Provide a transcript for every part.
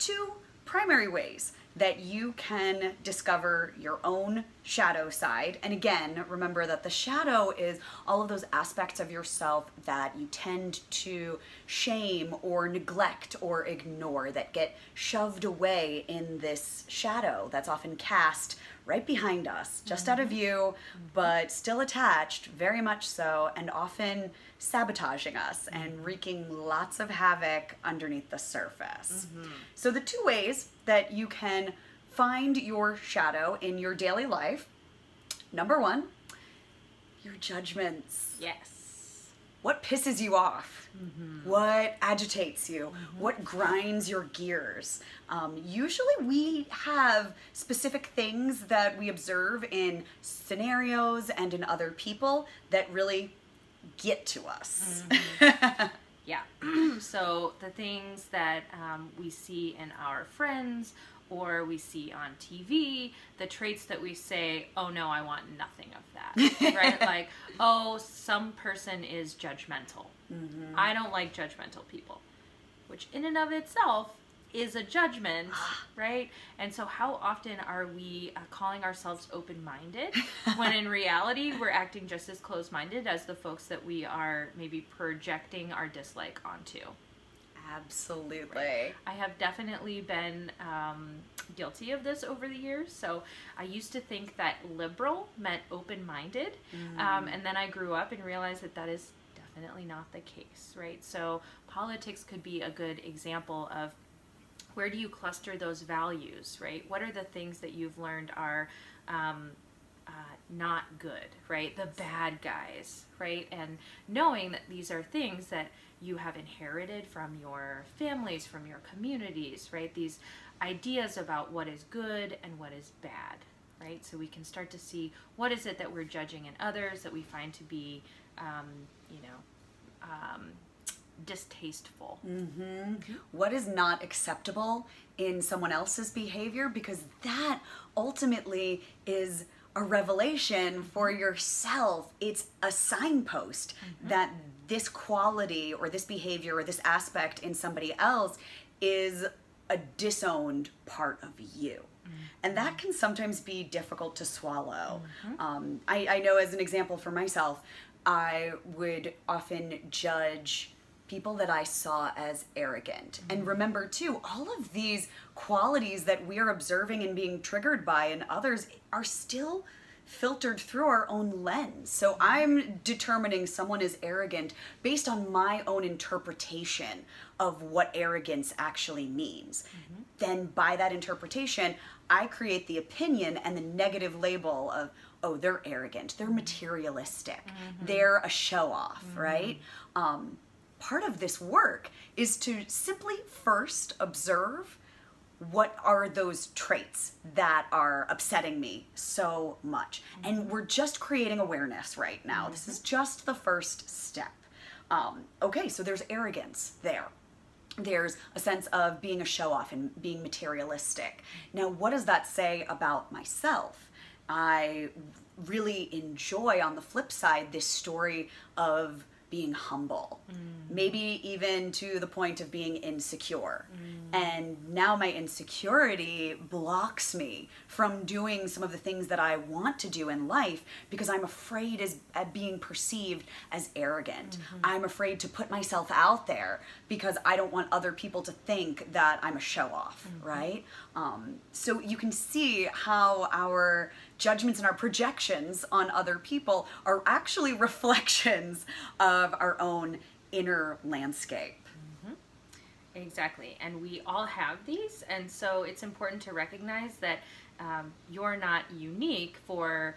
two primary ways that you can discover your own shadow side. And again, remember that the shadow is all of those aspects of yourself that you tend to shame or neglect or ignore, that get shoved away in this shadow that's often cast right behind us, just out of view, but still attached, very much so, and often sabotaging us and wreaking lots of havoc underneath the surface. So the two ways that you can find your shadow in your daily life: number one, your judgments. Yes. What pisses you off? What agitates you? What grinds your gears? Usually we have specific things that we observe in scenarios and in other people that really get to us. Yeah. So the things that we see in our friends or we see on TV, the traits that we say, oh no, I want nothing of that, right? Like, oh, some person is judgmental. I don't like judgmental people, which in and of itself is a judgment, right? And so how often are we calling ourselves open-minded when in reality we're acting just as closed-minded as the folks that we are maybe projecting our dislike onto? Absolutely. Right. I have definitely been guilty of this over the years. So I used to think that liberal meant open-minded, and then I grew up and realized that that is definitely not the case, right? So politics could be a good example of where do you cluster those values, right? What are the things that you've learned are not good, right? The bad guys, right? And knowing that these are things that you have inherited from your families, from your communities, right? These ideas about what is good and what is bad, right? So we can start to see what is it that we're judging in others that we find to be, distasteful. What is not acceptable in someone else's behavior, because that ultimately is a revelation for yourself. It's a signpost that this quality or this behavior or this aspect in somebody else is a disowned part of you. And that can sometimes be difficult to swallow. I know, as an example for myself, I would often judge people that I saw as arrogant. And remember too, all of these qualities that we're observing and being triggered by in others are still filtered through our own lens. So I'm determining someone is arrogant based on my own interpretation of what arrogance actually means. Then by that interpretation, I create the opinion and the negative label of, oh, they're arrogant, they're materialistic, they're a show-off, right? Part of this work is to simply first observe what are those traits that are upsetting me so much. And we're just creating awareness right now. This is just the first step. Okay, so there's arrogance there. There's a sense of being a show-off and being materialistic. Now, what does that say about myself? I really enjoy, on the flip side, this story of being humble, maybe even to the point of being insecure. And now my insecurity blocks me from doing some of the things that I want to do in life because I'm afraid at being perceived as arrogant. I'm afraid to put myself out there because I don't want other people to think that I'm a show-off, right? So you can see how our judgments and our projections on other people are actually reflections of our own inner landscape. Exactly, and we all have these, and so it's important to recognize that you're not unique for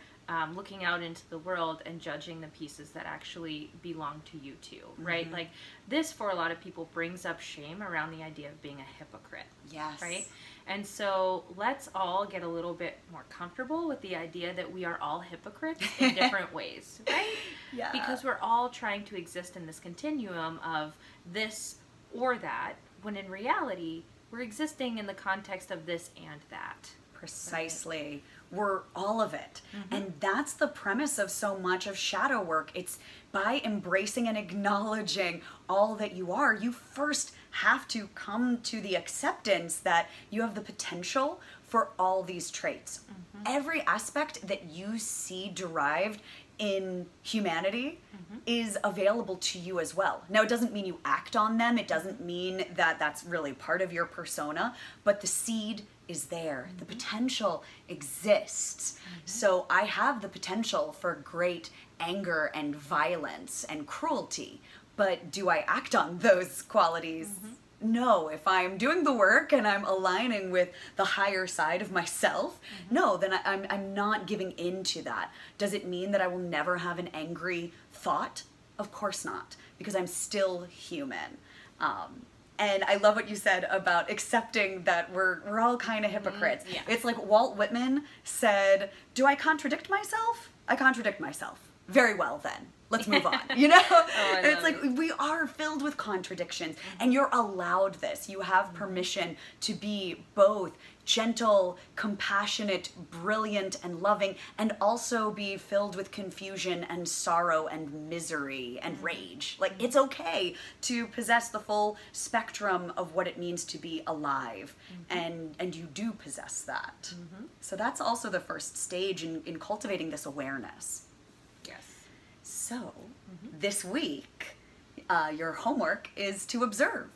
looking out into the world and judging the pieces that actually belong to you too, right? Like this, for a lot of people, brings up shame around the idea of being a hypocrite. Yes. Right? And so let's all get a little bit more comfortable with the idea that we are all hypocrites in different ways, right? Yeah. Because we're all trying to exist in this continuum of this or that, when in reality, we're existing in the context of this and that. Precisely. Right? We're all of it. And that's the premise of so much of shadow work. It's by embracing and acknowledging all that you are, you first have to come to the acceptance that you have the potential for all these traits. Every aspect that you see derived in humanity is available to you as well. Now, it doesn't mean you act on them. It doesn't mean that that's really part of your persona, but the seed is there. The potential exists. So I have the potential for great anger and violence and cruelty, but do I act on those qualities? No. If I'm doing the work and I'm aligning with the higher side of myself, no, then I'm not giving in to that. Does it mean that I will never have an angry thought? Of course not, because I'm still human. And I love what you said about accepting that we're all kind of hypocrites. Yeah. It's like Walt Whitman said, do I contradict myself? I contradict myself. Very well then. Let's move on, you know? It's like we are filled with contradictions, and you're allowed this. You have permission to be both gentle, compassionate, brilliant, and loving, and also be filled with confusion and sorrow and misery and rage. Like, it's okay to possess the full spectrum of what it means to be alive, and you do possess that. So that's also the first stage in cultivating this awareness. Yes. So, this week, your homework is to observe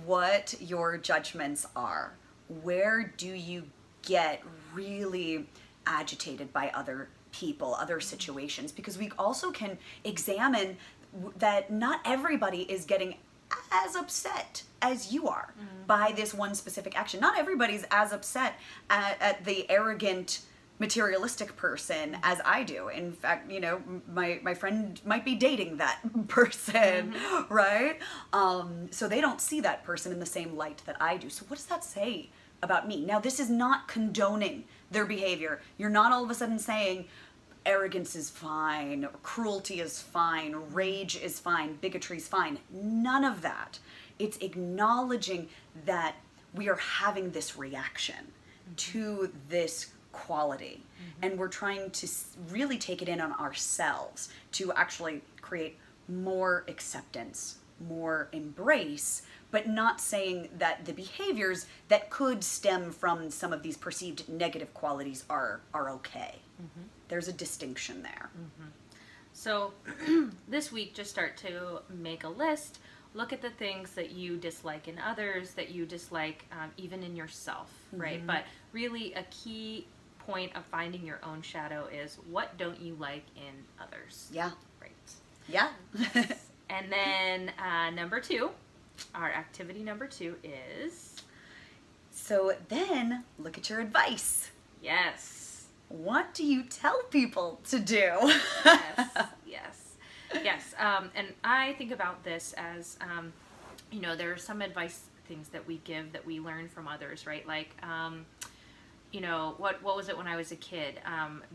what your judgments are. Where do you get really agitated by other people, other situations? Because we also can examine that not everybody is getting as upset as you are by this one specific action. Not everybody's as upset at the arrogant, materialistic person as I do. In fact, you know, my friend might be dating that person, right? So they don't see that person in the same light that I do. So what does that say about me? Now, this is not condoning their behavior. You're not all of a sudden saying arrogance is fine, cruelty is fine, rage is fine, bigotry is fine. None of that. It's acknowledging that we are having this reaction to this quality, and we're trying to really take it in on ourselves to actually create more acceptance, more embrace, but not saying that the behaviors that could stem from some of these perceived negative qualities are okay. There's a distinction there. So this week, just start to make a list. Look at the things that you dislike in others, that you dislike even in yourself, right? But really a key point of finding your own shadow is, what don't you like in others? Yeah. Right. Yeah. And then number 2, our activity number 2 is... So then, look at your advice. Yes. What do you tell people to do? Yes. And I think about this as, you know, there are some advice things that we give that we learn from others, right? Like, you know, what was it when I was a kid?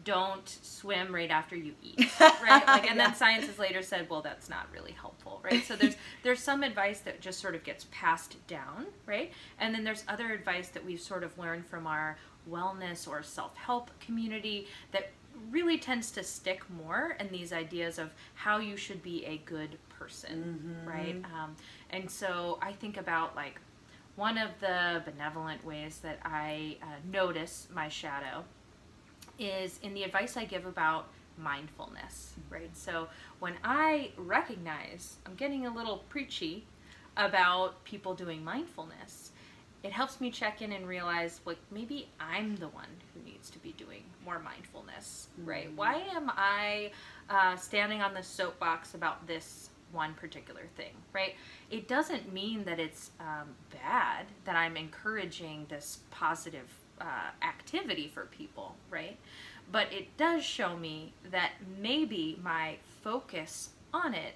Don't swim right after you eat, right? Like, and then science has later said, well, that's not really helpful, right? So there's some advice that just sort of gets passed down, right? And then there's other advice that we've sort of learned from our wellness or self-help community that really tends to stick more in these ideas of how you should be a good person, right? And so I think about, like, one of the benevolent ways that I notice my shadow is in the advice I give about mindfulness, right? So when I recognize I'm getting a little preachy about people doing mindfulness, it helps me check in and realize, like, maybe I'm the one who needs to be doing more mindfulness, right? Why am I standing on the soapbox about this one particular thing, right? It doesn't mean that it's bad that I'm encouraging this positive activity for people, right? But it does show me that maybe my focus on it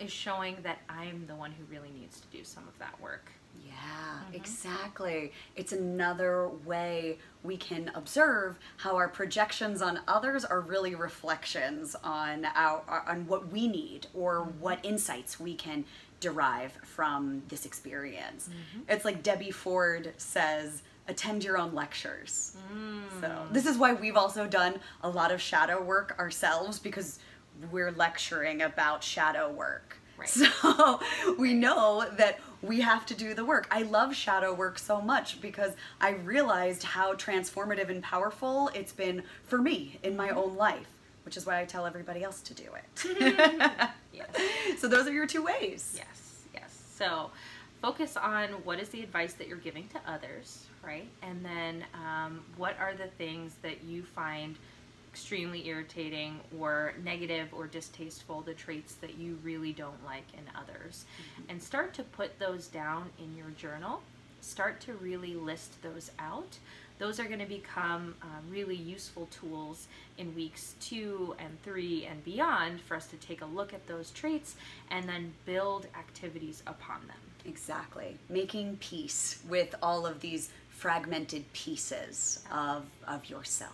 is showing that I'm the one who really needs to do some of that work. Yeah, exactly. It's another way we can observe how our projections on others are really reflections on on what we need, or what insights we can derive from this experience. It's like Debbie Ford says, attend your own lectures. So this is why we've also done a lot of shadow work ourselves, because we're lecturing about shadow work. Right. So we know that we have to do the work. I love shadow work so much because I realized how transformative and powerful it's been for me in my own life, which is why I tell everybody else to do it. Yes. So those are your two ways. Yes, yes. So focus on what is the advice that you're giving to others, right? And then what are the things that you find extremely irritating or negative or distasteful, the traits that you really don't like in others. And start to put those down in your journal. Start to really list those out. Those are going to become really useful tools in weeks 2 and 3 and beyond for us to take a look at those traits and then build activities upon them. Exactly. Making peace with all of these fragmented pieces of yourself.